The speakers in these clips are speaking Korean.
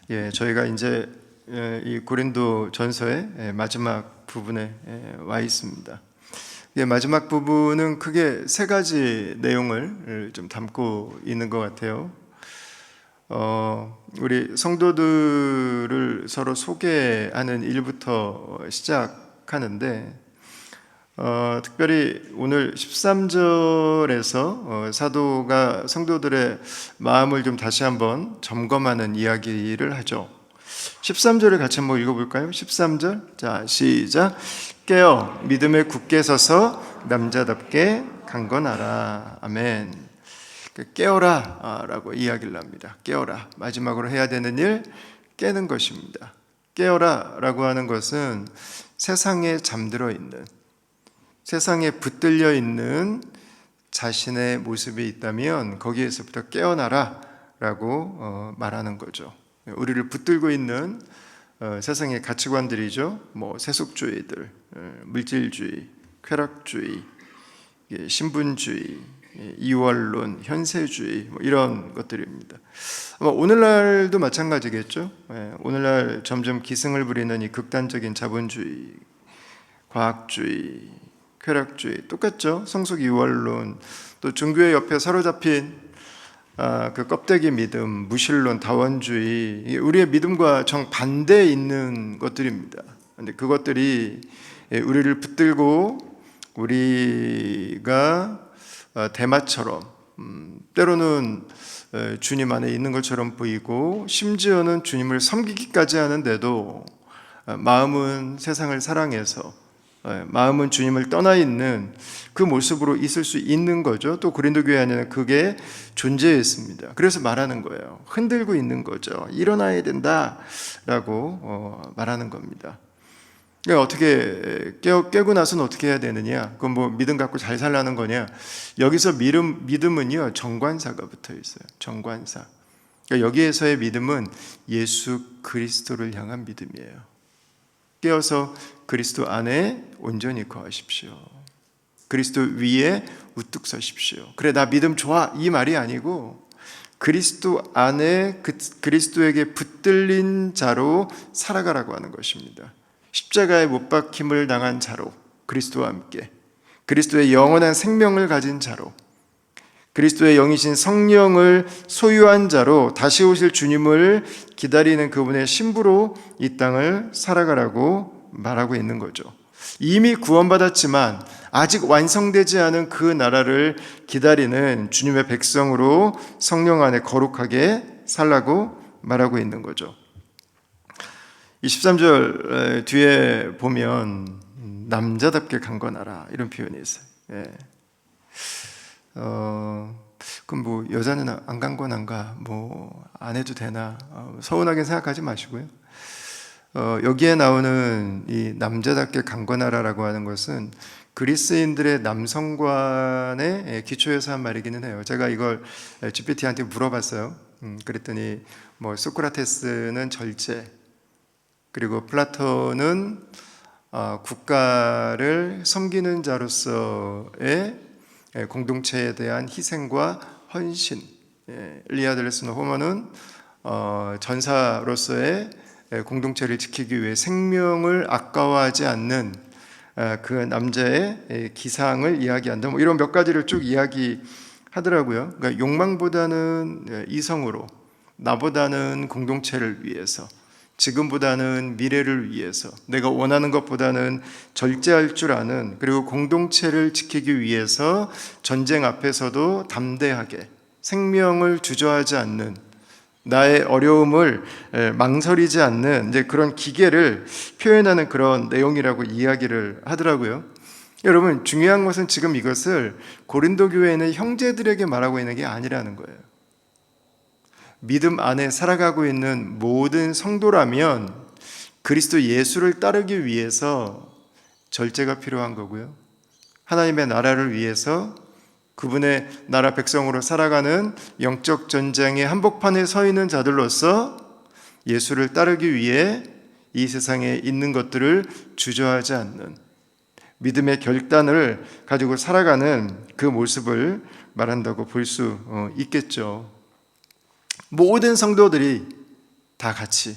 저희가 이제 이 고린도 전서의 마지막 부분에 와 있습니다. 마지막 부분은 크게 세 가지 내용을 좀 담고 있는 것 같아요. 우리 성도들을 서로 소개하는 일부터 시작하는데, 특별히 오늘 13절에서 사도가 성도들의 마음을 좀 다시 한번 점검하는 이야기를 하죠. 13절을 같이 한번 읽어볼까요? 13절, 자 시작. 깨어 믿음에 굳게 서서 남자답게 강건하라. 아멘. 깨어라 라고 이야기를 합니다. 깨어라, 마지막으로 해야 되는 일, 깨는 것입니다. 깨어라 라고 하는 것은 세상에 잠들어 있는, 세상에 붙들려 있는 자신의 모습이 있다면 거기에서부터 깨어나라 라고 말하는 거죠. 우리를 붙들고 있는 세상의 가치관들이죠. 세속주의들, 물질주의, 쾌락주의, 신분주의, 이원론, 현세주의, 이런 것들입니다. 오늘날도 마찬가지겠죠. 오늘날 점점 기승을 부리는 이 극단적인 자본주의, 과학주의, 쾌락주의 똑같죠. 성속 이원론, 또 종교의 옆에 사로잡힌 그 껍데기 믿음, 무신론, 다원주의, 우리의 믿음과 정반대에 있는 것들입니다. 근데 그것들이 우리를 붙들고 우리가 대마처럼 때로는 주님 안에 있는 것처럼 보이고, 심지어는 주님을 섬기기까지 하는데도 마음은 세상을 사랑해서, 마음은 주님을 떠나 있는 그 모습으로 있을 수 있는 거죠. 또 고린도 교회 안에는 그게 존재했습니다. 그래서 말하는 거예요. 흔들고 있는 거죠. 일어나야 된다라고 말하는 겁니다. 어떻게 깨고 나서는 어떻게 해야 되느냐? 그건 믿음 갖고 잘 살라는 거냐? 여기서 믿음은요, 정관사가 붙어 있어요. 정관사. 그러니까 여기에서의 믿음은 예수 그리스도를 향한 믿음이에요. 깨어서 그리스도 안에 온전히 거하십시오. 그리스도 위에 우뚝 서십시오. 그래, 나 믿음 좋아, 이 말이 아니고 그리스도 안에 그리스도에게 붙들린 자로 살아가라고 하는 것입니다. 십자가에 못 박힘을 당한 자로, 그리스도와 함께 그리스도의 영원한 생명을 가진 자로, 그리스도의 영이신 성령을 소유한 자로, 다시 오실 주님을 기다리는 그분의 신부로 이 땅을 살아가라고 말하고 있는 거죠. 이미 구원받았지만 아직 완성되지 않은 그 나라를 기다리는 주님의 백성으로 성령 안에 거룩하게 살라고 말하고 있는 거죠. 23절 뒤에 보면 남자답게 강건하라, 이런 표현이 있어요. 그럼 여자는 안 강건한가? 안 해도 되나? 서운하게 생각하지 마시고요. 여기에 나오는 이 남자답게 강건하라라고 하는 것은 그리스인들의 남성관의 기초에서 한 말이기는 해요. 제가 이걸 GPT한테 물어봤어요. 그랬더니 소크라테스는 절제, 그리고 플라톤은 국가를 섬기는 자로서의 공동체에 대한 희생과 헌신, 일리아드레스는 호모는 전사로서의 공동체를 지키기 위해 생명을 아까워하지 않는 그 남자의 기상을 이야기한다. 이런 몇 가지를 쭉 이야기하더라고요. 그러니까 욕망보다는 이성으로, 나보다는 공동체를 위해서, 지금보다는 미래를 위해서, 내가 원하는 것보다는 절제할 줄 아는, 그리고 공동체를 지키기 위해서 전쟁 앞에서도 담대하게 생명을 주저하지 않는, 나의 어려움을 망설이지 않는 이제 그런 기계를 표현하는 그런 내용이라고 이야기를 하더라고요. 여러분, 중요한 것은 지금 이것을 고린도 교회에 있는 형제들에게 말하고 있는 게 아니라는 거예요. 믿음 안에 살아가고 있는 모든 성도라면 그리스도 예수를 따르기 위해서 절제가 필요한 거고요, 하나님의 나라를 위해서 그분의 나라 백성으로 살아가는 영적 전쟁의 한복판에 서 있는 자들로서 예수를 따르기 위해 이 세상에 있는 것들을 주저하지 않는 믿음의 결단을 가지고 살아가는 그 모습을 말한다고 볼 수 있겠죠. 모든 성도들이 다 같이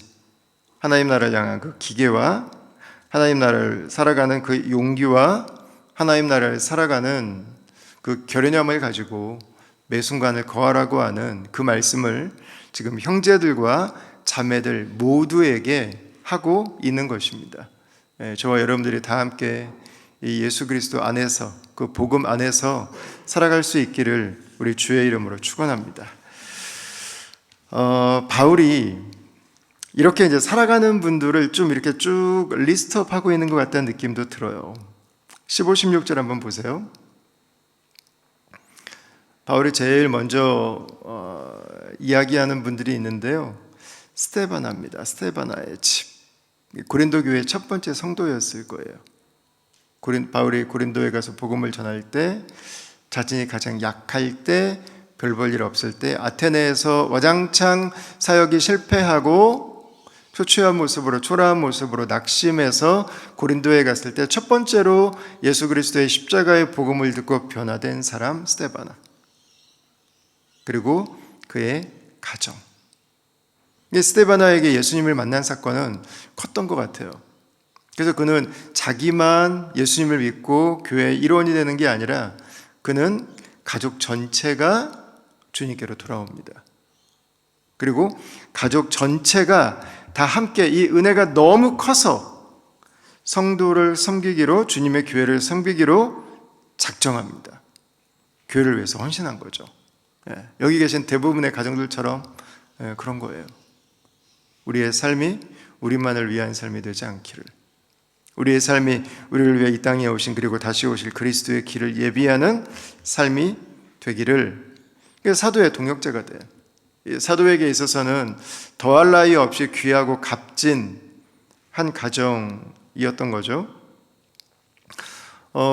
하나님 나라를 향한 그 기계와 하나님 나라를 살아가는 그 용기와 하나님 나라를 살아가는 그 결연함을 가지고 매 순간을 거하라고 하는 그 말씀을 지금 형제들과 자매들 모두에게 하고 있는 것입니다. 저와 여러분들이 다 함께 이 예수 그리스도 안에서, 그 복음 안에서 살아갈 수 있기를 우리 주의 이름으로 축원합니다. 바울이 이렇게 이제 살아가는 분들을 좀 이렇게 쭉 리스트업하고 있는 것 같다는 느낌도 들어요. 15, 16절 한번 보세요. 바울이 제일 먼저 이야기하는 분들이 있는데요. 스데바나입니다. 스데바나의 집. 고린도 교회의 첫 번째 성도였을 거예요. 바울이 고린도에 가서 복음을 전할 때, 자신이 가장 약할 때, 별 볼 일 없을 때, 아테네에서 와장창 사역이 실패하고 초췌한 모습으로, 초라한 모습으로 낙심해서 고린도에 갔을 때 첫 번째로 예수 그리스도의 십자가의 복음을 듣고 변화된 사람 스데바나, 그리고 그의 가정. 스데바나에게 예수님을 만난 사건은 컸던 것 같아요. 그래서 그는 자기만 예수님을 믿고 교회의 일원이 되는 게 아니라 그는 가족 전체가 주님께로 돌아옵니다. 그리고 가족 전체가 다 함께 이 은혜가 너무 커서 성도를 섬기기로, 주님의 교회를 섬기기로 작정합니다. 교회를 위해서 헌신한 거죠. 여기 계신 대부분의 가정들처럼 그런 거예요. 우리의 삶이 우리만을 위한 삶이 되지 않기를, 우리의 삶이 우리를 위해 이 땅에 오신 그리고 다시 오실 그리스도의 길을 예비하는 삶이 되기를, 사도의 동역자가 돼. 사도에게 있어서는 더할 나위 없이 귀하고 값진 한 가정이었던 거죠.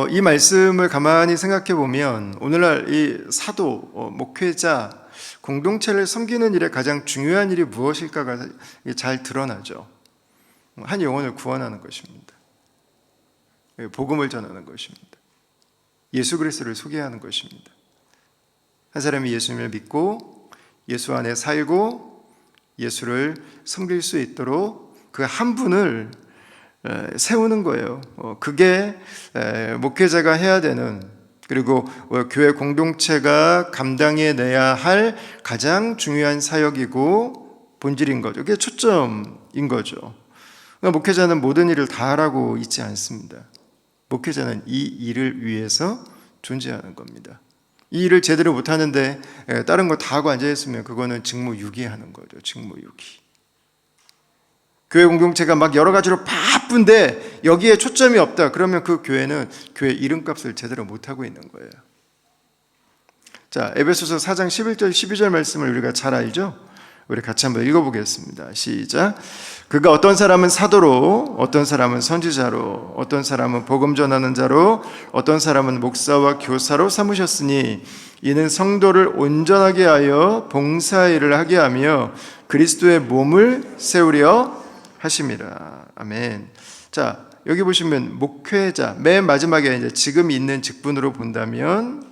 이 말씀을 가만히 생각해 보면 오늘날 이 사도, 목회자, 공동체를 섬기는 일에 가장 중요한 일이 무엇일까가 잘 드러나죠. 한 영혼을 구원하는 것입니다. 복음을 전하는 것입니다. 예수 그리스도를 소개하는 것입니다. 한 사람이 예수님을 믿고 예수 안에 살고 예수를 섬길 수 있도록 그 한 분을 세우는 거예요. 그게 목회자가 해야 되는, 그리고 교회 공동체가 감당해내야 할 가장 중요한 사역이고 본질인 거죠. 그게 초점인 거죠. 목회자는 모든 일을 다 하라고 있지 않습니다. 목회자는 이 일을 위해서 존재하는 겁니다. 이 일을 제대로 못하는데 다른 거 다 하고 앉아있으면 그거는 직무유기하는 거죠. 직무유기. 교회 공동체가 막 여러 가지로 바쁜데 여기에 초점이 없다. 그러면 그 교회는 교회 이름값을 제대로 못하고 있는 거예요. 자, 에베소서 4장 11절 12절 말씀을 우리가 잘 알죠? 우리 같이 한번 읽어보겠습니다. 시작. 그가 어떤 사람은 사도로, 어떤 사람은 선지자로, 어떤 사람은 복음 전하는 자로, 어떤 사람은 목사와 교사로 삼으셨으니 이는 성도를 온전하게 하여 봉사일을 하게 하며 그리스도의 몸을 세우려 하심이라. 아멘. 자, 여기 보시면 목회자, 맨 마지막에 이제 지금 있는 직분으로 본다면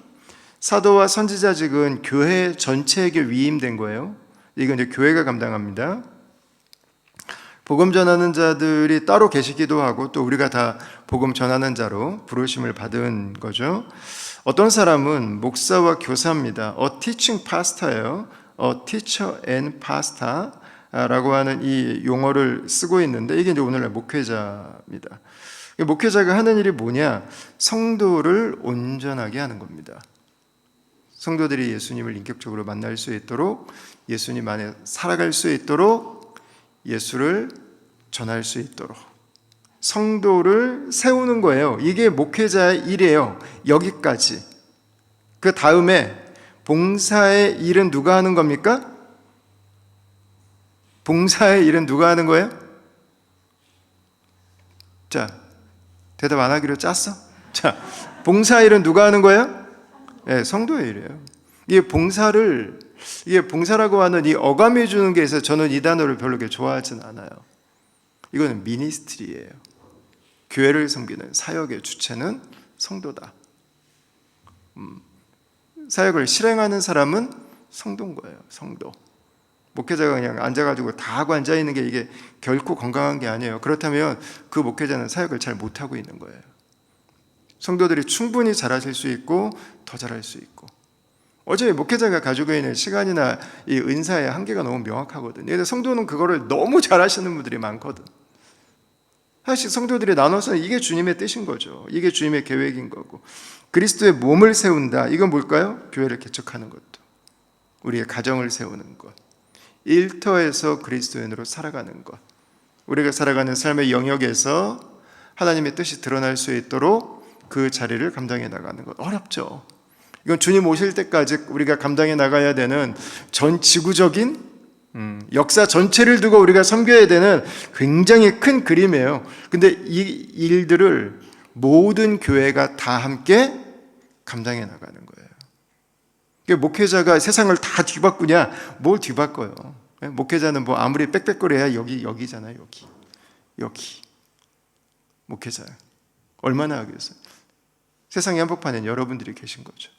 사도와 선지자직은 교회 전체에게 위임된 거예요. 이건 이제 교회가 감당합니다. 복음 전하는 자들이 따로 계시기도 하고 또 우리가 다 복음 전하는 자로 부르심을 받은 거죠. 어떤 사람은 목사와 교사입니다. A teaching pastor예요. A teacher and pastor 라고 하는 이 용어를 쓰고 있는데 이게 이제 오늘날 목회자입니다. 목회자가 하는 일이 뭐냐? 성도를 온전하게 하는 겁니다. 성도들이 예수님을 인격적으로 만날 수 있도록, 예수님 안에 살아갈 수 있도록, 예수를 전할 수 있도록 성도를 세우는 거예요. 이게 목회자의 일이에요. 여기까지. 그 다음에 봉사의 일은 누가 하는 겁니까? 봉사의 일은 누가 하는 거예요? 자, 대답 안 하기로 짰어? 자, 봉사의 일은 누가 하는 거예요? 네, 성도의 일이에요. 이게 봉사라고 하는 이 어감이 주는 게 있어서 저는 이 단어를 별로 그렇게 좋아하진 않아요. 이거는 미니스트리예요. 교회를 섬기는 사역의 주체는 성도다. 사역을 실행하는 사람은 성도인 거예요. 성도. 목회자가 그냥 앉아가지고 다 하고 앉아있는 게 이게 결코 건강한 게 아니에요. 그렇다면 그 목회자는 사역을 잘 못하고 있는 거예요. 성도들이 충분히 잘하실 수 있고 더 잘할 수 있고, 어차피 목회자가 가지고 있는 시간이나 이 은사의 한계가 너무 명확하거든요. 근데 성도는 그거를 너무 잘하시는 분들이 많거든. 사실 성도들이 나눠서 이게 주님의 뜻인 거죠. 이게 주님의 계획인 거고, 그리스도의 몸을 세운다. 이건 뭘까요? 교회를 개척하는 것도, 우리의 가정을 세우는 것, 일터에서 그리스도인으로 살아가는 것, 우리가 살아가는 삶의 영역에서 하나님의 뜻이 드러날 수 있도록 그 자리를 감당해 나가는 것. 어렵죠. 이건 주님 오실 때까지 우리가 감당해 나가야 되는 전 지구적인 역사 전체를 두고 우리가 섬겨야 되는 굉장히 큰 그림이에요. 근데 이 일들을 모든 교회가 다 함께 감당해 나가는 거예요. 목회자가 세상을 다 뒤바꾸냐? 뭘 뒤바꿔요? 목회자는 뭐 아무리 빽빽거려야 여기잖아요. 여기 목회자 얼마나 하겠어요? 세상의 한복판엔 여러분들이 계신 거죠.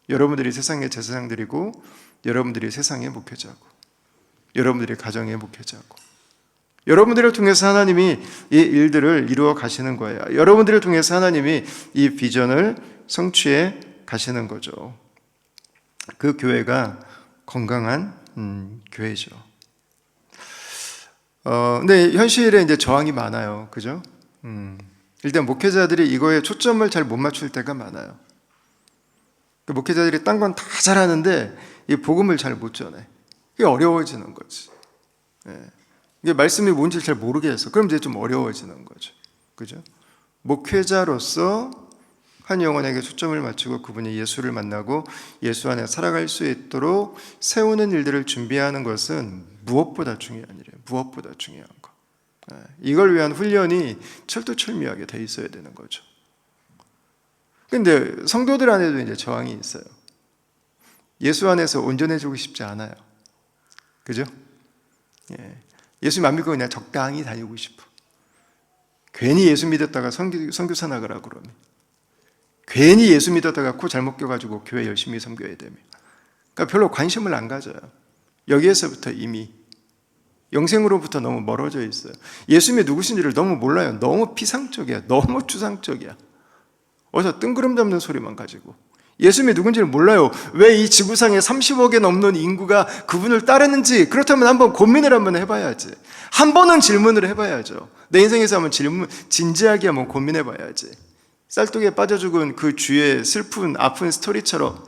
여러분들이 세상의 제사장들이고, 여러분들이 세상의 목회자고, 여러분들이 가정의 목회자고, 여러분들을 통해서 하나님이 이 일들을 이루어 가시는 거예요. 여러분들을 통해서 하나님이 이 비전을 성취해 가시는 거죠. 그 교회가 건강한 교회죠. 근데 현실에 이제 저항이 많아요. 그죠? 일단 목회자들이 이거에 초점을 잘 못 맞출 때가 많아요. 그 목회자들이 딴 건 다 잘하는데 이 복음을 잘 못 전해. 이게 어려워지는 거지. 이게 말씀이 뭔지 잘 모르게 해서, 그럼 이제 좀 어려워지는 거죠. 그죠? 목회자로서 한 영혼에게 초점을 맞추고 그분이 예수를 만나고 예수 안에 살아갈 수 있도록 세우는 일들을 준비하는 것은 무엇보다 중요한 일이에요. 무엇보다 중요한 거. 이걸 위한 훈련이 철두철미하게 돼 있어야 되는 거죠. 근데 성도들 안에도 이제 저항이 있어요. 예수 안에서 온전해지고 싶지 않아요. 그죠? 예수 안 믿고 그냥 적당히 다니고 싶어. 괜히 예수 믿었다가 선교사 나가라 그러면, 괜히 예수 믿었다가 코 잘못 껴가지고 교회 열심히 섬겨야 되면, 그러니까 별로 관심을 안 가져요. 여기에서부터 이미 영생으로부터 너무 멀어져 있어요. 예수님이 누구신지를 너무 몰라요. 너무 피상적이야. 너무 추상적이야. 어디서 뜬구름 잡는 소리만 가지고 예수님이 누군지를 몰라요. 왜 이 지구상에 30억에 넘는 인구가 그분을 따르는지, 그렇다면 한번 고민을 한번 해봐야지. 한 번은 질문을 해봐야죠. 내 인생에서 한번 진지하게 한번 고민해봐야지. 쌀독에 빠져 죽은 그 주의 슬픈 아픈 스토리처럼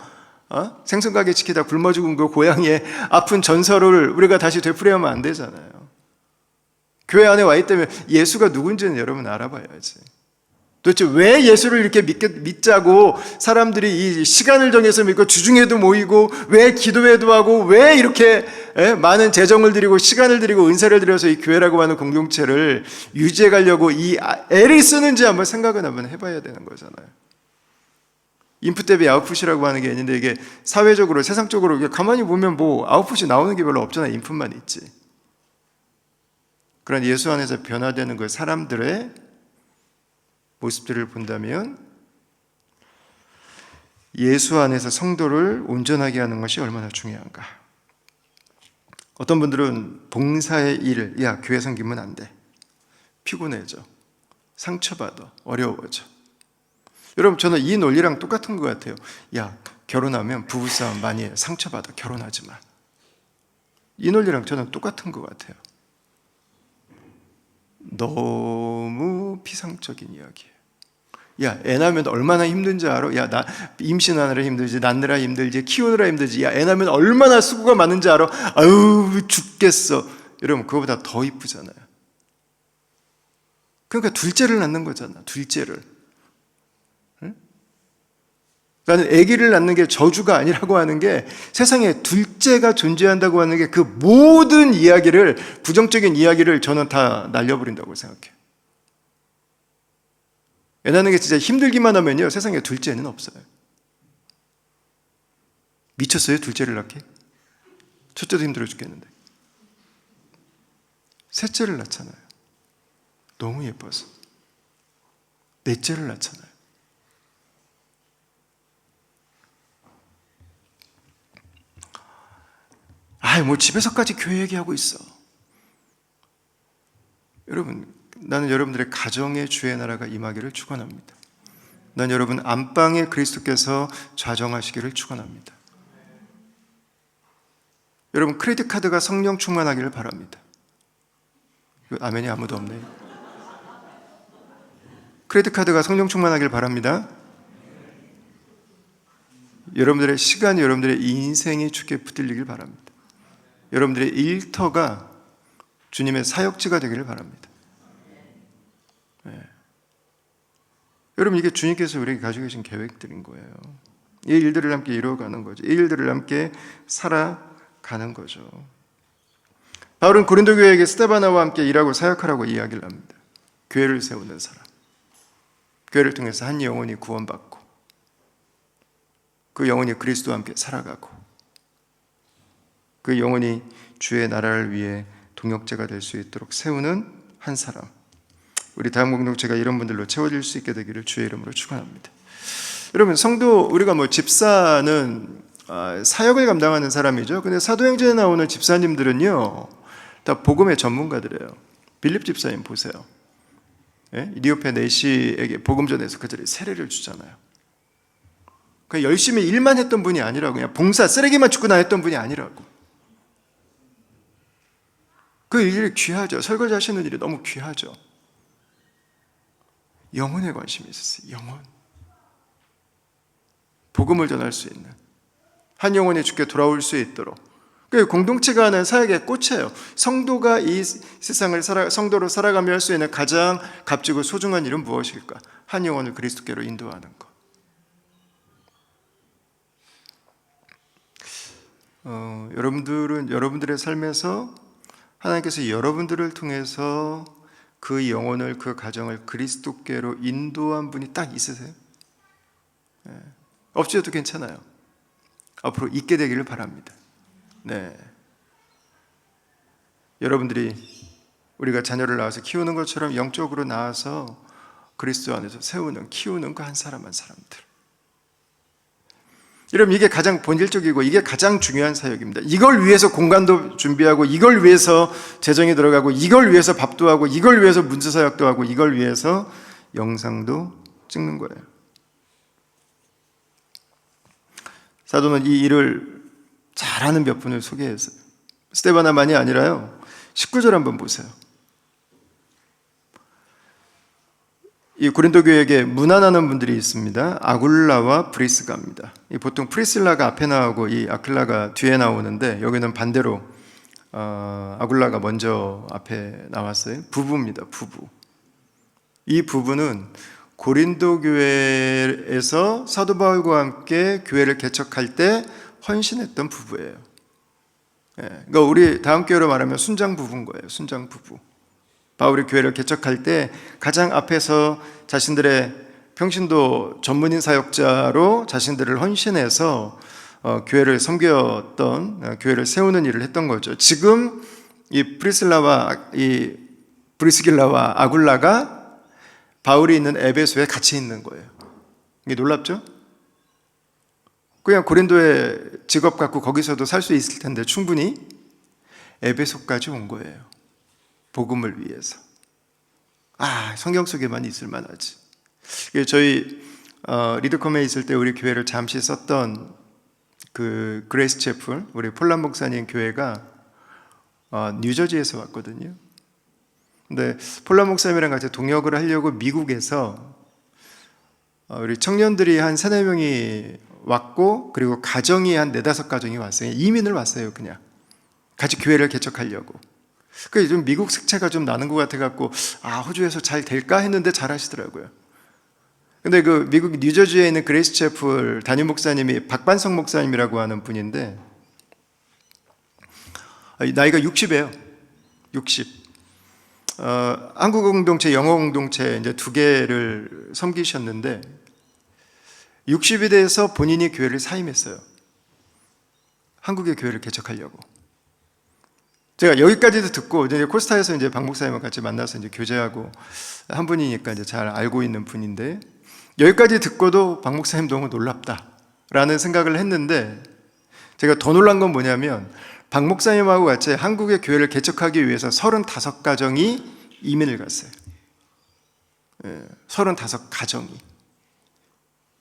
생선가게 지키다 굶어 죽은 그 고양이의 아픈 전설을 우리가 다시 되풀이하면 안 되잖아요. 교회 안에 와 있다면 예수가 누군지는 여러분 알아봐야지. 도대체 왜 예수를 이렇게 믿자고 사람들이 이 시간을 정해서 믿고 주중에도 모이고, 왜 기도회도 하고, 왜 이렇게 많은 재정을 들이고 시간을 들이고 은사를 들여서 이 교회라고 하는 공동체를 유지해 가려고 이 애를 쓰는지 한번 생각은 한번 해봐야 되는 거잖아요. 인풋 대비 아웃풋이라고 하는 게 있는데, 이게 사회적으로 세상적으로 가만히 보면 뭐 아웃풋이 나오는 게 별로 없잖아요. 인풋만 있지. 그런 예수 안에서 변화되는 그 사람들의 모습들을 본다면 예수 안에서 성도를 온전하게 하는 것이 얼마나 중요한가. 어떤 분들은 봉사의 일, 야 교회 섬기면 안 돼, 피곤해져, 상처받아, 어려워져. 여러분, 저는 이 논리랑 똑같은 것 같아요. 야 결혼하면 부부싸움 많이 해, 상처받아, 결혼하지 마. 이 논리랑 저는 똑같은 것 같아요. 너무 피상적인 이야기예요. 야, 애 낳으면 얼마나 힘든지 알아? 야, 나 임신하느라 힘들지, 낳느라 힘들지, 키우느라 힘들지. 야, 애 낳으면 얼마나 수고가 많은지 알아? 아유, 죽겠어. 여러분, 그거보다 더 이쁘잖아요. 그러니까 둘째를 낳는 거잖아, 둘째를. 나는 아기를 낳는 게 저주가 아니라고 하는 게, 세상에 둘째가 존재한다고 하는 게 그 모든 이야기를, 부정적인 이야기를 저는 다 날려버린다고 생각해요. 애 낳는 게 진짜 힘들기만 하면요, 세상에 둘째는 없어요. 미쳤어요? 둘째를 낳게? 첫째도 힘들어 죽겠는데. 셋째를 낳잖아요. 너무 예뻐서. 넷째를 낳잖아요. 뭐 집에서까지 교회 얘기하고 있어. 여러분, 나는 여러분들의 가정의 주의 나라가 임하기를 축원합니다. 난 여러분 안방에 그리스도께서 좌정하시기를 축원합니다. 여러분 크레딧 카드가 성령 충만하기를 바랍니다. 아멘이 아무도 없네요. 크레딧 카드가 성령 충만하기를 바랍니다. 여러분들의 시간이, 여러분들의 인생이 주께 붙들리길 바랍니다. 여러분들의 일터가 주님의 사역지가 되기를 바랍니다. 네. 여러분, 이게 주님께서 우리에게 가지고 계신 계획들인 거예요. 이 일들을 함께 이루어가는 거죠. 이 일들을 함께 살아가는 거죠. 바울은 고린도 교회에게 스데바나와 함께 일하고 사역하라고 이야기를 합니다. 교회를 세우는 사람, 교회를 통해서 한 영혼이 구원받고 그 영혼이 그리스도와 함께 살아가고 그 영혼이 주의 나라를 위해 동역자가 될 수 있도록 세우는 한 사람, 우리 다음 공동체가 이런 분들로 채워질 수 있게 되기를 주의 이름으로 축원합니다. 여러분, 성도, 우리가 집사는 사역을 감당하는 사람이죠. 근데 사도행전에 나오는 집사님들은요, 다 복음의 전문가들이에요. 빌립 집사님 보세요. 이디오페 내시에게 복음 전해서 그들이 세례를 주잖아요. 그냥 열심히 일만 했던 분이 아니라고, 그냥 봉사, 쓰레기만 줍고 나했던 분이 아니라고. 그 일이 귀하죠. 설거지 하시는 일이 너무 귀하죠. 영혼에 관심이 있었어요. 영혼. 복음을 전할 수 있는 한 영혼이 주께 돌아올 수 있도록. 그 공동체가 하는 사역의 꽃이에요. 성도가 이 세상을 성도로 살아가며 할 수 있는 가장 값지고 소중한 일은 무엇일까? 한 영혼을 그리스도께로 인도하는 것. 여러분들은 여러분들의 삶에서 하나님께서 여러분들을 통해서 그 영혼을, 그 가정을 그리스도께로 인도한 분이 딱 있으세요? 없어도 괜찮아요. 앞으로 있게 되기를 바랍니다. 네. 여러분들이 우리가 자녀를 낳아서 키우는 것처럼 영적으로 낳아서 그리스도 안에서 세우는, 키우는 그 한 사람 한 사람들. 여러분, 이게 가장 본질적이고 이게 가장 중요한 사역입니다. 이걸 위해서 공간도 준비하고, 이걸 위해서 재정이 들어가고, 이걸 위해서 밥도 하고, 이걸 위해서 문서 사역도 하고, 이걸 위해서 영상도 찍는 거예요. 사도는 이 일을 잘하는 몇 분을 소개했어요. 스데바나만이 아니라요, 19절 한번 보세요. 이 고린도 교회에게 문안하는 분들이 있습니다. 아굴라와 브리스가입니다. 보통 프리실라가 앞에 나오고 이 아클라가 뒤에 나오는데, 여기는 반대로 아굴라가 먼저 앞에 나왔어요. 부부입니다. 부부. 이 부부는 고린도 교회에서 사도 바울과 함께 교회를 개척할 때 헌신했던 부부예요. 그러니까 우리 다음 교회로 말하면 순장 부부인 거예요. 순장 부부. 바울이 교회를 개척할 때 가장 앞에서 자신들의 평신도 전문인 사역자로 자신들을 헌신해서 교회를 섬겼던, 교회를 세우는 일을 했던 거죠. 지금 이 브리스길라와 아굴라가 바울이 있는 에베소에 같이 있는 거예요. 이게 놀랍죠? 그냥 고린도에 직업 갖고 거기서도 살 수 있을 텐데 충분히 에베소까지 온 거예요. 복음을 위해서. 성경 속에만 있을 만하지. 저희 리드컴에 있을 때 우리 교회를 잠시 썼던 그 그레이스 채플, 우리 폴란 목사님 교회가 뉴저지에서 왔거든요. 근데 폴란 목사님이랑 같이 동역을 하려고 미국에서 우리 청년들이 한 3-4명이 왔고, 그리고 가정이 한 4-5 가정이 왔어요. 이민을 왔어요. 그냥 같이 교회를 개척하려고. 그 좀 미국 색채가 좀 나는 것 같아갖고 호주에서 잘 될까 했는데 잘 하시더라고요. 근데 그 미국 뉴저지에 있는 그레이스 채플 담임 목사님이 박반성 목사님이라고 하는 분인데, 나이가 60이에요. 60. 한국 공동체, 영어 공동체 이제 2개를 섬기셨는데 60이 돼서 본인이 교회를 사임했어요. 한국의 교회를 개척하려고. 제가 여기까지도 듣고 이제 코스타에서 이제 박 목사님과 같이 만나서 이제 교제하고, 한 분이니까 이제 잘 알고 있는 분인데, 여기까지 듣고도 박 목사님 너무 놀랍다라는 생각을 했는데, 제가 더 놀란 건 뭐냐면 박 목사님하고 같이 한국의 교회를 개척하기 위해서 35가정이 이민을 갔어요. 35가정이.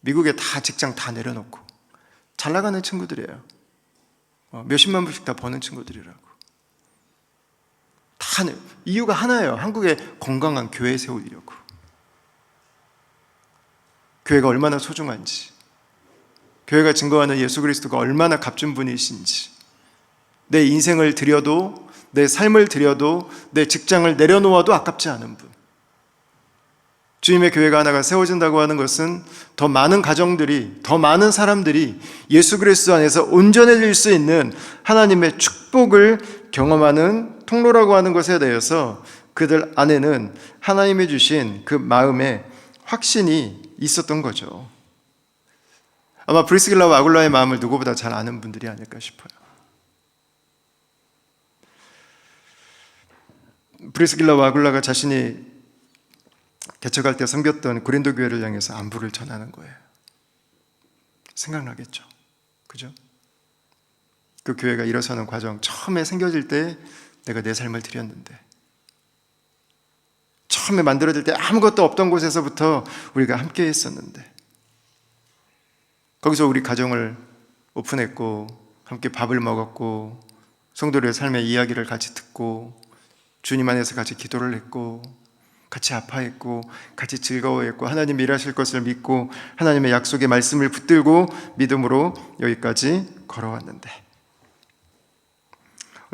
미국에 다 직장 다 내려놓고 잘 나가는 친구들이에요. 몇십만 불씩 다 버는 친구들이라고. 다 이유가 하나예요. 한국에 건강한 교회 세우려고. 교회가 얼마나 소중한지, 교회가 증거하는 예수 그리스도가 얼마나 값진 분이신지, 내 인생을 드려도, 내 삶을 드려도, 내 직장을 내려놓아도 아깝지 않은 분. 주님의 교회가 하나가 세워진다고 하는 것은 더 많은 가정들이, 더 많은 사람들이 예수 그리스도 안에서 온전해질 수 있는 하나님의 축복을 경험하는 통로라고 하는 것에 대해서 그들 안에는 하나님이 주신 그 마음의 확신이 있었던 거죠. 아마 브리스길라와 아굴라의 마음을 누구보다 잘 아는 분들이 아닐까 싶어요. 브리스길라와 아굴라가 자신이 개척할 때 섬겼던 고린도 교회를 향해서 안부를 전하는 거예요. 생각나겠죠? 그죠? 그 교회가 일어서는 과정, 처음에 생겨질 때 내가 내 삶을 드렸는데, 처음에 만들어질 때 아무것도 없던 곳에서부터 우리가 함께 했었는데, 거기서 우리 가정을 오픈했고 함께 밥을 먹었고 성도들의 삶의 이야기를 같이 듣고 주님 안에서 같이 기도를 했고 같이 아파했고 같이 즐거워했고 하나님 일하실 것을 믿고 하나님의 약속의 말씀을 붙들고 믿음으로 여기까지 걸어왔는데,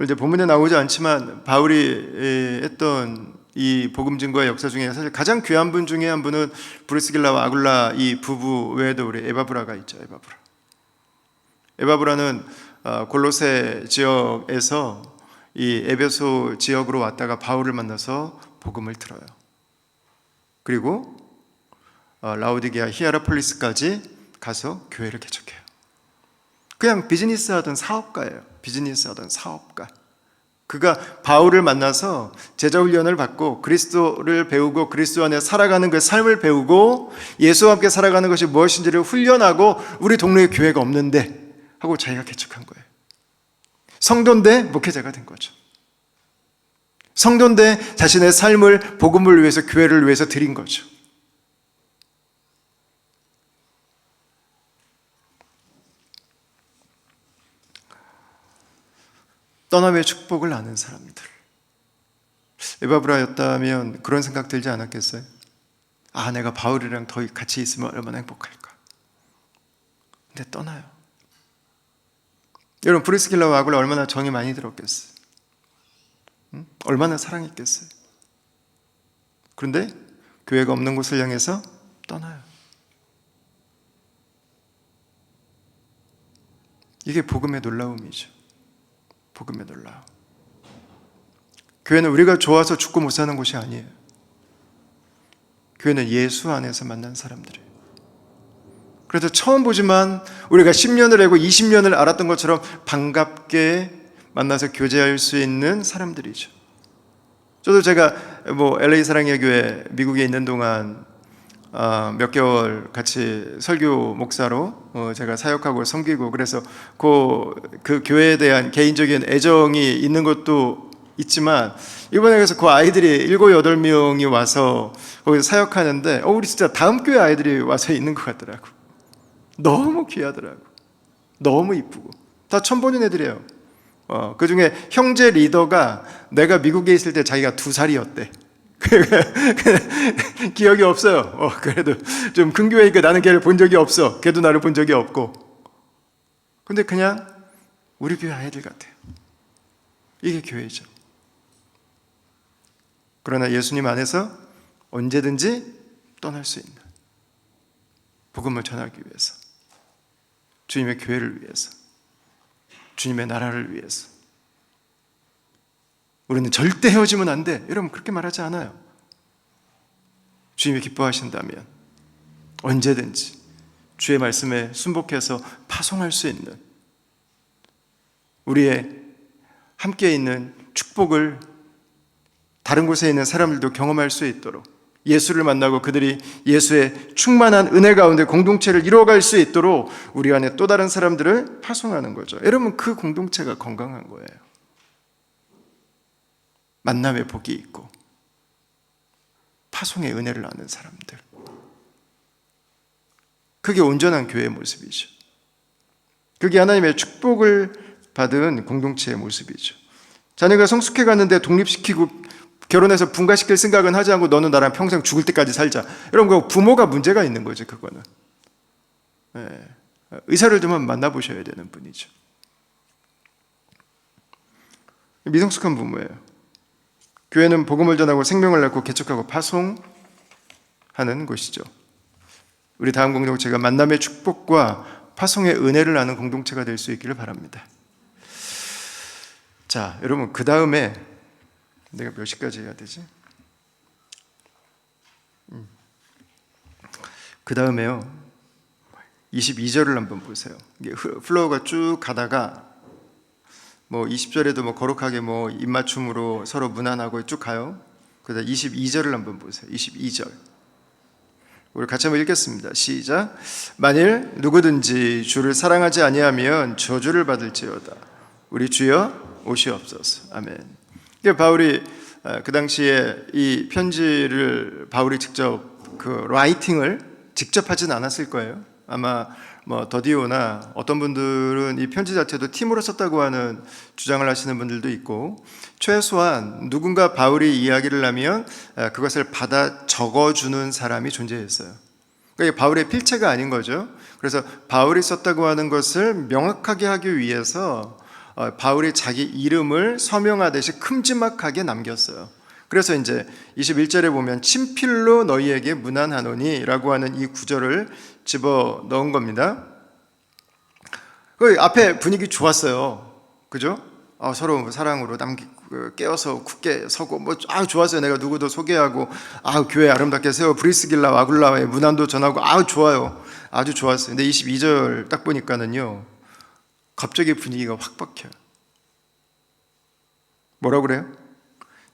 이제 본문에 나오지 않지만 바울이 했던 이 복음 증거의 역사 중에 사실 가장 귀한 분 중에 한 분은 브리스길라와 아굴라 이 부부 외에도 우리 에바브라가 있죠. 에바브라는 골로새 지역에서 이 에베소 지역으로 왔다가 바울을 만나서 복음을 들어요. 그리고 라오디게아 히에라폴리스까지 가서 교회를 개척해요. 그냥 비즈니스 하던 사업가예요. 그가 바울을 만나서 제자훈련을 받고 그리스도를 배우고 그리스도 안에 살아가는 그 삶을 배우고 예수와 함께 살아가는 것이 무엇인지를 훈련하고 우리 동네에 교회가 없는데 하고 자기가 개척한 거예요. 성도인데 목회자가 된 거죠. 성도인데 자신의 삶을 복음을 위해서, 교회를 위해서 드린 거죠. 떠남의 축복을 아는 사람들. 에바브라였다면 그런 생각 들지 않았겠어요? 아, 내가 바울이랑 더 같이 있으면 얼마나 행복할까. 근데 떠나요. 여러분, 브리스길라와 아굴라 얼마나 정이 많이 들었겠어요? 응? 얼마나 사랑했겠어요? 그런데 교회가 없는 곳을 향해서 떠나요. 이게 복음의 놀라움이죠. 복음의 놀라움. 교회는 우리가 좋아서 죽고 못 사는 곳이 아니에요. 교회는 예수 안에서 만난 사람들이에요. 그래서 처음 보지만 우리가 10년을 알고 20년을 알았던 것처럼 반갑게 만나서 교제할 수 있는 사람들이죠. 저도 제가 LA 사랑의 교회 미국에 있는 동안 몇 개월 같이 설교 목사로 제가 사역하고 섬기고, 그래서 그 교회에 대한 개인적인 애정이 있는 것도 있지만, 이번에 그래서 그 아이들이 7, 8명이 와서 거기서 사역하는데 우리 진짜 다음 교회 아이들이 와서 있는 것 같더라고. 너무 귀하더라고. 너무 이쁘고 다 처음 보는 애들이에요. 그 중에 형제 리더가 내가 미국에 있을 때 자기가 2살이었대. 기억이 없어요. 그래도 좀 큰 교회니까 나는 걔를 본 적이 없어. 걔도 나를 본 적이 없고. 근데 그냥 우리 교회 아이들 같아요. 이게 교회죠. 그러나 예수님 안에서 언제든지 떠날 수 있는, 복음을 전하기 위해서, 주님의 교회를 위해서, 주님의 나라를 위해서. 우리는 절대 헤어지면 안 돼, 여러분 그렇게 말하지 않아요. 주님이 기뻐하신다면 언제든지 주의 말씀에 순복해서 파송할 수 있는, 우리의 함께 있는 축복을 다른 곳에 있는 사람들도 경험할 수 있도록 예수를 만나고 그들이 예수의 충만한 은혜 가운데 공동체를 이루어갈 수 있도록 우리 안에 또 다른 사람들을 파송하는 거죠. 여러분, 그 공동체가 건강한 거예요. 만남의 복이 있고 파송의 은혜를 나누는 사람들, 그게 온전한 교회의 모습이죠. 그게 하나님의 축복을 받은 공동체의 모습이죠. 자녀가 성숙해 갔는데 독립시키고 결혼해서 분가시킬 생각은 하지 않고 너는 나랑 평생 죽을 때까지 살자, 이런 거 부모가 문제가 있는 거죠. 그거는 의사를 좀 한번 만나보셔야 되는 분이죠. 미성숙한 부모예요. 교회는 복음을 전하고 생명을 낳고 개척하고 파송하는 곳이죠. 우리 다음 공동체가 만남의 축복과 파송의 은혜를 나누는 공동체가 될 수 있기를 바랍니다. 자, 여러분, 그 다음에 내가 몇 시까지 해야 되지? 그 다음에요, 22절을 한번 보세요. 이게 플로우가 쭉 가다가 20절에도 거룩하게 입맞춤으로 서로 문안하고 쭉 가요. 그다음 22절을 한번 보세요. 22절. 우리 같이 한번 읽겠습니다. 시작. 만일 누구든지 주를 사랑하지 아니하면 저주를 받을지어다. 우리 주여 오시옵소서. 아멘. 바울이 그 당시에 이 편지를 바울이 직접 라이팅을 직접 하진 않았을 거예요. 아마 더디오나 어떤 분들은 이 편지 자체도 팀으로 썼다고 하는 주장을 하시는 분들도 있고, 최소한 누군가 바울이 이야기를 하면 그것을 받아 적어주는 사람이 존재했어요. 그러니까 바울의 필체가 아닌 거죠. 그래서 바울이 썼다고 하는 것을 명확하게 하기 위해서 바울이 자기 이름을 서명하듯이 큼지막하게 남겼어요. 그래서 이제 21절에 보면 친필로 너희에게 문안하노니 라고 하는 이 구절을 집어 넣은 겁니다. 그 앞에 분위기 좋았어요. 그죠? 서로 사랑으로 깨어서 굳게 서고 좋았어요. 내가 누구도 소개하고 교회 아름답게 세워 브리스길라 와굴라의 문안도 전하고 좋아요. 아주 좋았어요. 근데 22절 딱 보니까는요, 갑자기 분위기가 확 바뀌어요. 뭐라고 그래요?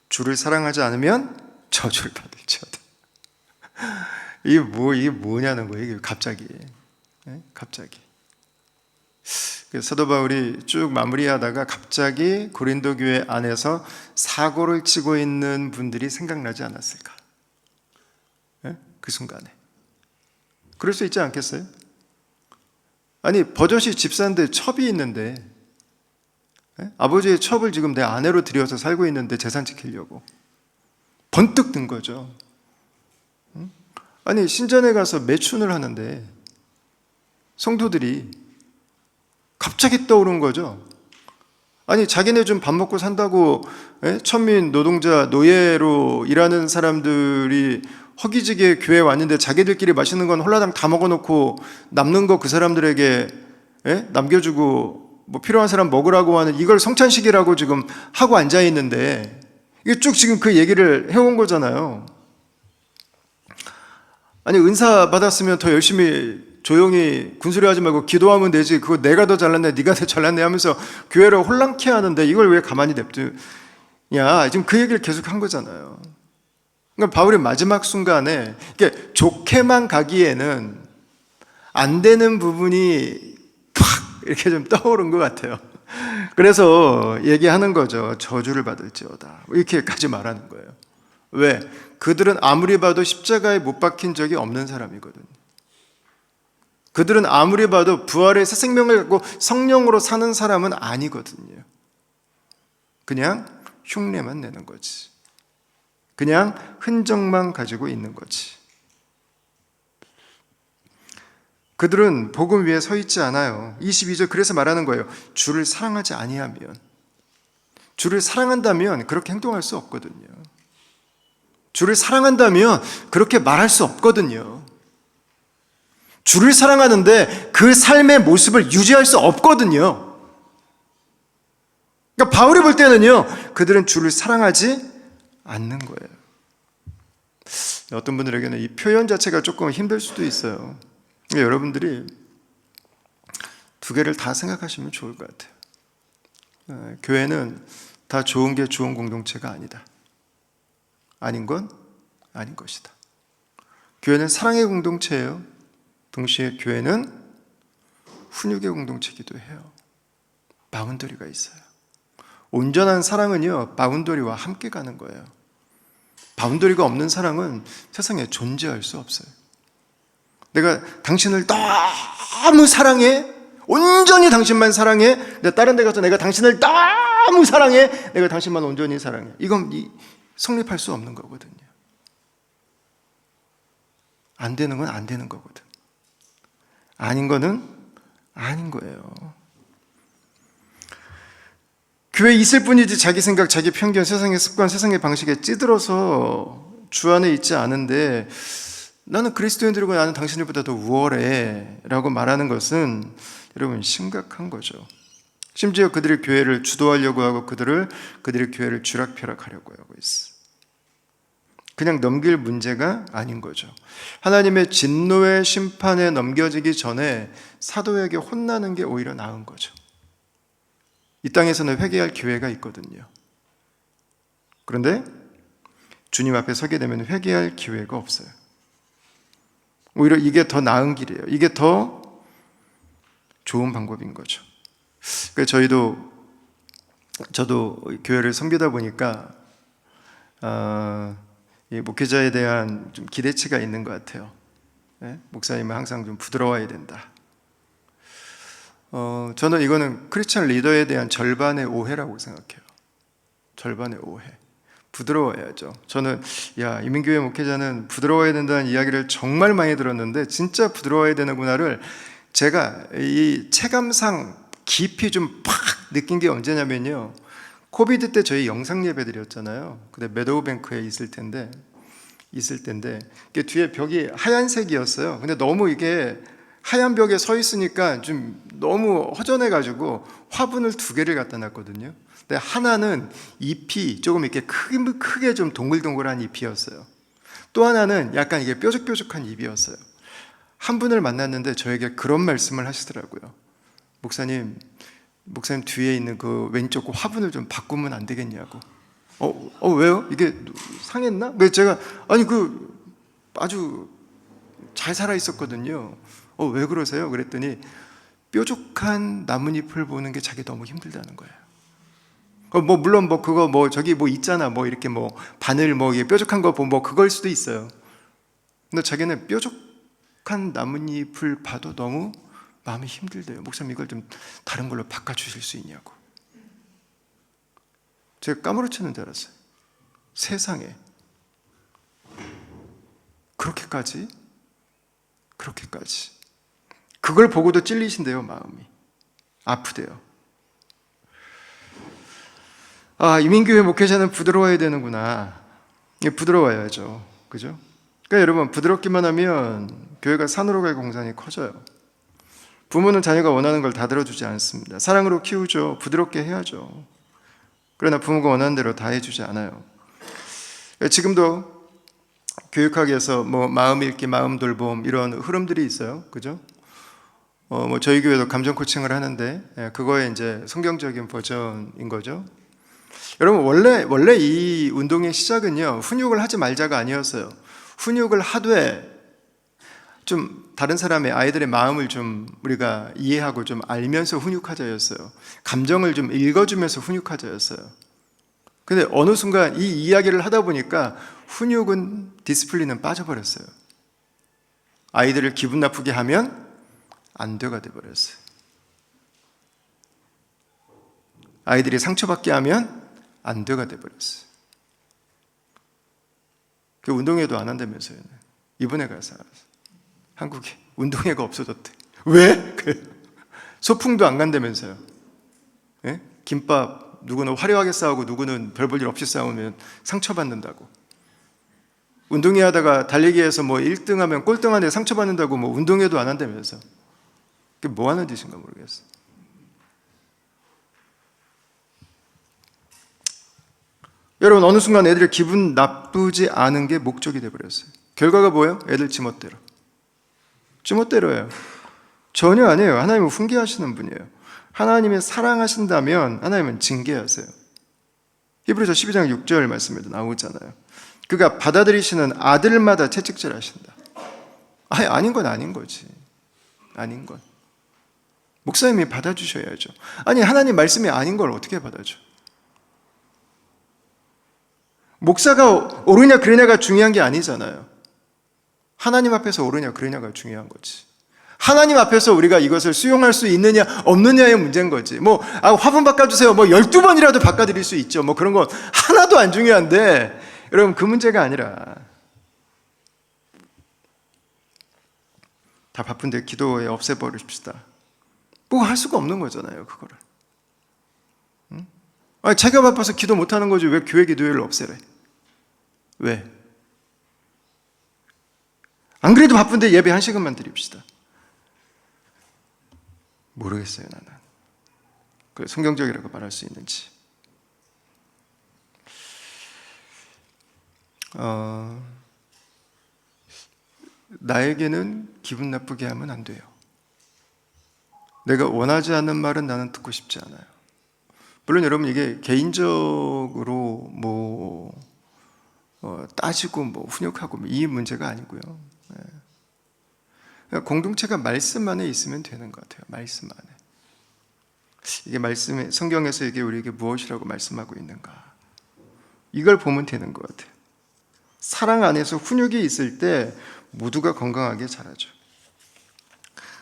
주를 사랑하지 않으면 저주를 받을지어다. 이게 뭐냐는 거예요. 이게 갑자기. 사도 바울이 쭉 마무리하다가 갑자기 고린도 교회 안에서 사고를 치고 있는 분들이 생각나지 않았을까? 그 순간에. 그럴 수 있지 않겠어요? 아니, 버젓이 집사인데 첩이 있는데, 아버지의 첩을 지금 내 아내로 들여서 살고 있는데 재산 지키려고 번뜩 든 거죠. 아니, 신전에 가서 매춘을 하는데 성도들이 갑자기 떠오른 거죠. 아니, 자기네 좀 밥 먹고 산다고 천민, 노동자, 노예로 일하는 사람들이 허기지게 교회에 왔는데 자기들끼리 맛있는 건 홀라당 다 먹어놓고 남는 거 그 사람들에게 남겨주고 필요한 사람 먹으라고 하는, 이걸 성찬식이라고 지금 하고 앉아있는데, 이게 쭉 지금 그 얘기를 해온 거잖아요. 아니, 은사 받았으면 더 열심히 조용히 군소리 하지 말고 기도하면 되지, 그거 내가 더 잘났네, 네가 더 잘났네 하면서 교회를 혼란케 하는데 이걸 왜 가만히 냅두냐, 지금 그 얘기를 계속 한 거잖아요. 그러니까 바울이 마지막 순간에 이게 좋게만 가기에는 안 되는 부분이 팍 이렇게 좀 떠오른 것 같아요. 그래서 얘기하는 거죠. 저주를 받을지어다, 이렇게까지 말하는 거예요. 왜? 그들은 아무리 봐도 십자가에 못 박힌 적이 없는 사람이거든요. 그들은 아무리 봐도 부활의 새 생명을 갖고 성령으로 사는 사람은 아니거든요. 그냥 흉내만 내는 거지. 그냥 흔적만 가지고 있는 거지. 그들은 복음 위에 서 있지 않아요. 22절 그래서 말하는 거예요. 주를 사랑하지 아니하면, 주를 사랑한다면 그렇게 행동할 수 없거든요. 주를 사랑한다면 그렇게 말할 수 없거든요. 주를 사랑하는데 그 삶의 모습을 유지할 수 없거든요. 그러니까 바울이 볼 때는요, 그들은 주를 사랑하지 않는 거예요. 어떤 분들에게는 이 표현 자체가 조금 힘들 수도 있어요. 여러분들이 두 개를 다 생각하시면 좋을 것 같아요. 교회는 다 좋은 게 좋은 공동체가 아니다. 아닌 건 아닌 것이다. 교회는 사랑의 공동체예요. 동시에 교회는 훈육의 공동체이기도 해요. 바운더리가 있어요. 온전한 사랑은요, 바운더리와 함께 가는 거예요. 바운더리가 없는 사랑은 세상에 존재할 수 없어요. 내가 당신을 너무 사랑해. 온전히 당신만 사랑해. 내가 다른 데 가서 내가 당신을 너무 사랑해. 내가 당신만 온전히 사랑해. 이건 성립할 수 없는 거거든요. 안 되는 건 안 되는 거거든. 아닌 거는 아닌 거예요. 교회에 있을 뿐이지 자기 생각, 자기 편견, 세상의 습관, 세상의 방식에 찌들어서 주 안에 있지 않은데 나는 그리스도인들이고 나는 당신들보다 더 우월해 라고 말하는 것은 여러분 심각한 거죠. 심지어 그들의 교회를 주도하려고 하고 그들의 교회를 쥐락펴락하려고 하고 있어. 그냥 넘길 문제가 아닌 거죠. 하나님의 진노의 심판에 넘겨지기 전에 사도에게 혼나는 게 오히려 나은 거죠. 이 땅에서는 회개할 기회가 있거든요. 그런데 주님 앞에 서게 되면 회개할 기회가 없어요. 오히려 이게 더 나은 길이에요. 이게 더 좋은 방법인 거죠. 그러니까 저도 교회를 섬기다 보니까 이 목회자에 대한 좀 기대치가 있는 것 같아요. 네? 목사님은 항상 좀 부드러워야 된다. 저는 이거는 크리스천 리더에 대한 절반의 오해라고 생각해요. 절반의 오해. 부드러워야죠. 저는 이민교회 목회자는 부드러워야 된다는 이야기를 정말 많이 들었는데 진짜 부드러워야 되는구나를 제가 이 체감상 깊이 좀 팍 느낀 게 언제냐면요. 코비드 때 저희 영상 예배 드렸잖아요. 근데 메도우뱅크에 있을 텐데 뒤에 벽이 하얀색이었어요. 근데 너무 이게 하얀 벽에 서 있으니까 좀 너무 허전해가지고 화분을 2개를 갖다 놨거든요. 근데 하나는 잎이 조금 이렇게 크게 좀 동글동글한 잎이었어요. 또 하나는 약간 이게 뾰족뾰족한 잎이었어요. 한 분을 만났는데 저에게 그런 말씀을 하시더라고요. 목사님 뒤에 있는 그 왼쪽 화분을 좀 바꾸면 안 되겠냐고. 왜요? 이게 상했나? 왜 제가 아주 잘 살아 있었거든요. 왜 그러세요? 그랬더니 뾰족한 나뭇잎을 보는 게 자기 너무 힘들다는 거예요. 물론 그거 저기 있잖아. 이렇게 바늘 이게 뾰족한 거 보면 그걸 수도 있어요. 근데 자기는 뾰족한 나뭇잎을 봐도 너무 마음이 힘들대요. 목사님 이걸 좀 다른 걸로 바꿔주실 수 있냐고. 제가 까무러치는 줄 알았어요. 세상에 그렇게까지 그걸 보고도 찔리신대요. 마음이 아프대요. 이민교회 목회자는 부드러워야 되는구나. 부드러워야죠. 그죠? 그러니까 여러분 부드럽기만 하면 교회가 산으로 갈 공산이 커져요. 부모는 자녀가 원하는 걸 다 들어주지 않습니다. 사랑으로 키우죠. 부드럽게 해야죠. 그러나 부모가 원하는 대로 다 해주지 않아요. 지금도 교육학에서 마음 읽기, 마음 돌봄 이런 흐름들이 있어요. 그죠? 저희 교회도 감정 코칭을 하는데 그거의 이제 성경적인 버전인 거죠. 여러분 원래 이 운동의 시작은요. 훈육을 하지 말자가 아니었어요. 훈육을 하되 좀 다른 사람의 아이들의 마음을 좀 우리가 이해하고 좀 알면서 훈육하자였어요. 감정을 좀 읽어주면서 훈육하자였어요. 근데 어느 순간 이 이야기를 하다 보니까 훈육은 디스플린은 빠져버렸어요. 아이들을 기분 나쁘게 하면 안 돼가 돼버렸어요. 아이들이 상처받게 하면 안 돼가 돼버렸어요. 그 운동회도 안 한다면서요. 이번에 가서 한국에 운동회가 없어졌대. 왜? 소풍도 안 간다면서요. 예? 김밥 누구는 화려하게 싸우고 누구는 별 볼 일 없이 싸우면 상처받는다고. 운동회 하다가 달리기에서 1등 하면 꼴등한데 상처받는다고 운동회도 안 한다면서. 그게 뭐 하는 짓인가 모르겠어. 여러분 어느 순간 애들이 기분 나쁘지 않은 게 목적이 돼버렸어요. 결과가 뭐예요? 애들 지멋대로예요. 전혀 아니에요. 하나님은 훈계하시는 분이에요. 하나님이 사랑하신다면 하나님은 징계하세요. 히브리서 12장 6절 말씀에도 나오잖아요. 그가 받아들이시는 아들마다 채찍질하신다. 아니, 아닌 건 아닌 거지. 아닌 건. 목사님이 받아주셔야죠. 아니, 하나님 말씀이 아닌 걸 어떻게 받아줘? 목사가 옳으냐 그르냐가 중요한 게 아니잖아요. 하나님 앞에서 옳으냐 그르냐가 중요한 거지. 하나님 앞에서 우리가 이것을 수용할 수 있느냐 없느냐의 문제인 거지. 화분 바꿔주세요. 12번이라도 바꿔드릴 수 있죠. 그런 건 하나도 안 중요한데, 여러분, 그 문제가 아니라, 다 바쁜데 기도에 없애버립시다. 할 수가 없는 거잖아요, 그거를. 응? 아니, 자기가 바빠서 기도 못하는 거지. 왜 교회 기도회를 없애래? 왜? 안 그래도 바쁜데 예배 1시간만 드립시다. 모르겠어요, 나는. 그 성경적이라고 말할 수 있는지. 나에게는 기분 나쁘게 하면 안 돼요. 내가 원하지 않는 말은 나는 듣고 싶지 않아요. 물론 여러분, 이게 개인적으로 따지고 훈육하고 이 문제가 아니고요. 공동체가 말씀 안에 있으면 되는 것 같아요. 말씀 안에. 이게 말씀에, 성경에서 이게 우리에게 무엇이라고 말씀하고 있는가, 이걸 보면 되는 것 같아요. 사랑 안에서 훈육이 있을 때 모두가 건강하게 자라죠.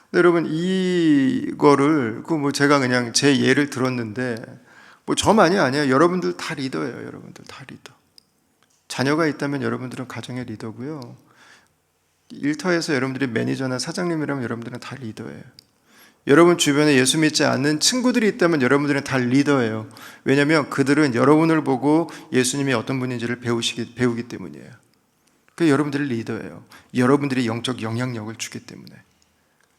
근데 여러분, 이거를 제가 그냥 제 예를 들었는데 저만이 아니에요. 여러분들 다 리더예요. 여러분들 다 리더. 자녀가 있다면 여러분들은 가정의 리더고요. 일터에서 여러분들이 매니저나 사장님이라면 여러분들은 다 리더예요. 여러분 주변에 예수 믿지 않는 친구들이 있다면 여러분들은 다 리더예요. 왜냐하면 그들은 여러분을 보고 예수님이 어떤 분인지를 배우기 때문이에요. 그래서 여러분들이 리더예요. 여러분들이 영적 영향력을 주기 때문에.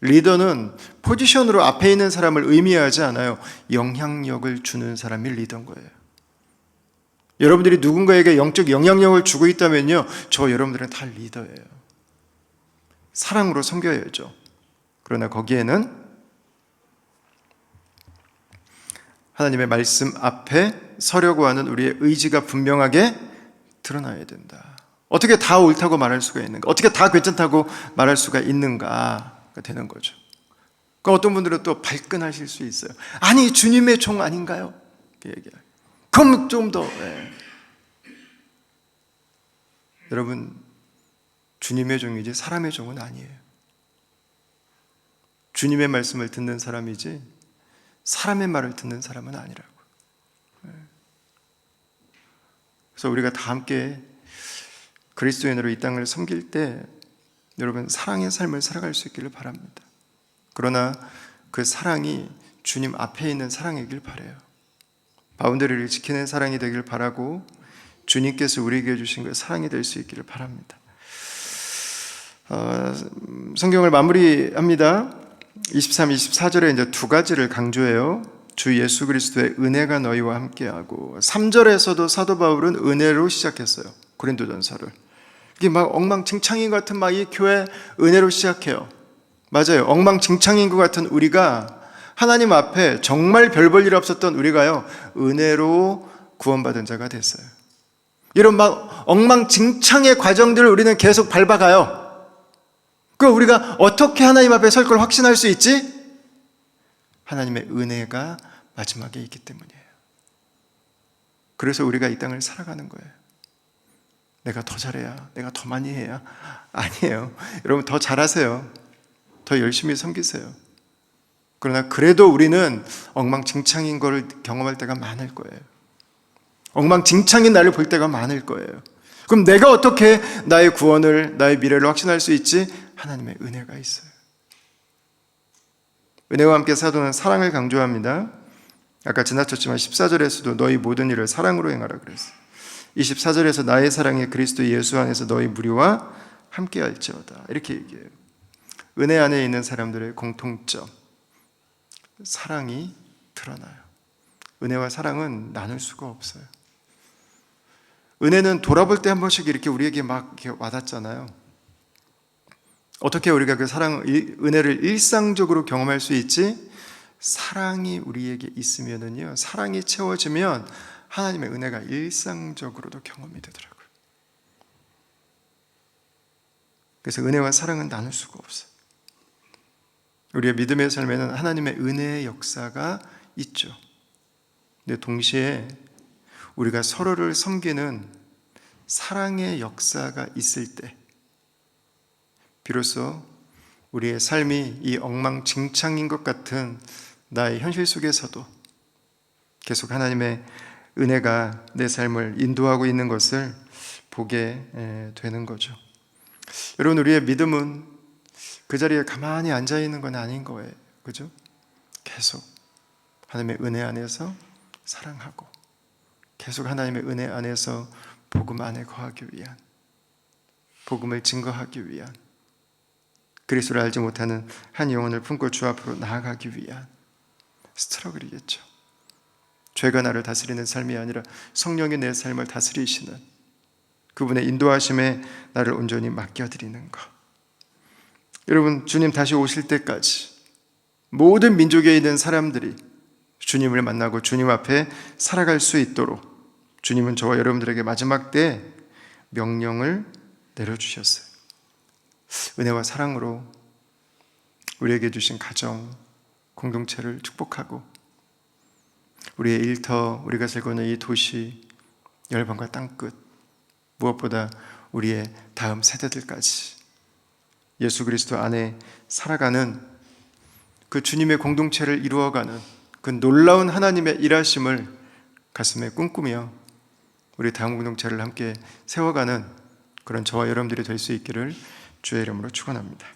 리더는 포지션으로 앞에 있는 사람을 의미하지 않아요. 영향력을 주는 사람이 리더인 거예요. 여러분들이 누군가에게 영적 영향력을 주고 있다면요, 여러분들은 다 리더예요. 사랑으로 섬겨야죠. 그러나 거기에는 하나님의 말씀 앞에 서려고 하는 우리의 의지가 분명하게 드러나야 된다. 어떻게 다 옳다고 말할 수가 있는가? 어떻게 다 괜찮다고 말할 수가 있는가가 되는 거죠. 어떤 분들은 또 발끈하실 수 있어요. 아니, 주님의 종 아닌가요? 그럼 좀 더. 여러분, 주님의 종이지 사람의 종은 아니에요. 주님의 말씀을 듣는 사람이지 사람의 말을 듣는 사람은 아니라고. 그래서 우리가 다 함께 그리스도인으로 이 땅을 섬길 때 여러분, 사랑의 삶을 살아갈 수 있기를 바랍니다. 그러나 그 사랑이 주님 앞에 있는 사랑이길 바라요. 바운더리를 지키는 사랑이 되길 바라고, 주님께서 우리에게 주신 그 사랑이 될 수 있기를 바랍니다. 성경을 마무리합니다. 23, 24절에 이제 두 가지를 강조해요. 주 예수 그리스도의 은혜가 너희와 함께하고, 3절에서도 사도 바울은 은혜로 시작했어요. 고린도전서를. 이게 엉망진창인 것 같은 이 교회 은혜로 시작해요. 맞아요. 엉망진창인 것 같은 우리가 하나님 앞에 정말 별 볼 일 없었던 우리가요, 은혜로 구원받은 자가 됐어요. 이런 엉망진창의 과정들을 우리는 계속 밟아가요. 우리가 어떻게 하나님 앞에 설 걸 확신할 수 있지? 하나님의 은혜가 마지막에 있기 때문이에요. 그래서 우리가 이 땅을 살아가는 거예요. 내가 더 잘해야, 내가 더 많이 해야. 아니에요. 여러분, 더 잘하세요. 더 열심히 섬기세요. 그러나 그래도 우리는 엉망진창인 걸 경험할 때가 많을 거예요. 엉망진창인 나를 볼 때가 많을 거예요. 그럼 내가 어떻게 나의 구원을, 나의 미래를 확신할 수 있지? 하나님의 은혜가 있어요. 은혜와 함께 사도는 사랑을 강조합니다. 아까 지나쳤지만 14절에서도 너희 모든 일을 사랑으로 행하라 그랬어요. 24절에서 나의 사랑이 그리스도 예수 안에서 너희 무리와 함께 할지어다, 이렇게 얘기해요. 은혜 안에 있는 사람들의 공통점, 사랑이 드러나요. 은혜와 사랑은 나눌 수가 없어요. 은혜는 돌아볼 때 한 번씩 이렇게 우리에게 이렇게 와닿잖아요. 어떻게 우리가 그 은혜를 일상적으로 경험할 수 있지? 사랑이 우리에게 있으면은요, 사랑이 채워지면 하나님의 은혜가 일상적으로도 경험이 되더라고요. 그래서 은혜와 사랑은 나눌 수가 없어요. 우리의 믿음의 삶에는 하나님의 은혜의 역사가 있죠. 근데 동시에 우리가 서로를 섬기는 사랑의 역사가 있을 때 비로소 우리의 삶이 이 엉망진창인 것 같은 나의 현실 속에서도 계속 하나님의 은혜가 내 삶을 인도하고 있는 것을 보게 되는 거죠. 여러분, 우리의 믿음은 그 자리에 가만히 앉아 있는 건 아닌 거예요. 그죠? 계속 하나님의 은혜 안에서 사랑하고 계속 하나님의 은혜 안에서 복음 안에 거하기 위한, 복음을 증거하기 위한, 그리스도를 알지 못하는 한 영혼을 품고 주 앞으로 나아가기 위한 스트러글이겠죠. 죄가 나를 다스리는 삶이 아니라 성령이 내 삶을 다스리시는 그분의 인도하심에 나를 온전히 맡겨드리는 것. 여러분, 주님 다시 오실 때까지 모든 민족에 있는 사람들이 주님을 만나고 주님 앞에 살아갈 수 있도록 주님은 저와 여러분들에게 마지막 때 명령을 내려주셨어요. 은혜와 사랑으로 우리에게 주신 가정, 공동체를 축복하고 우리의 일터, 우리가 살고 있는 이 도시, 열방과 땅끝, 무엇보다 우리의 다음 세대들까지 예수 그리스도 안에 살아가는 그 주님의 공동체를 이루어가는 그 놀라운 하나님의 일하심을 가슴에 꿈꾸며 우리 다음 공동체를 함께 세워가는 그런 저와 여러분들이 될 수 있기를 주의 이름으로 축원합니다.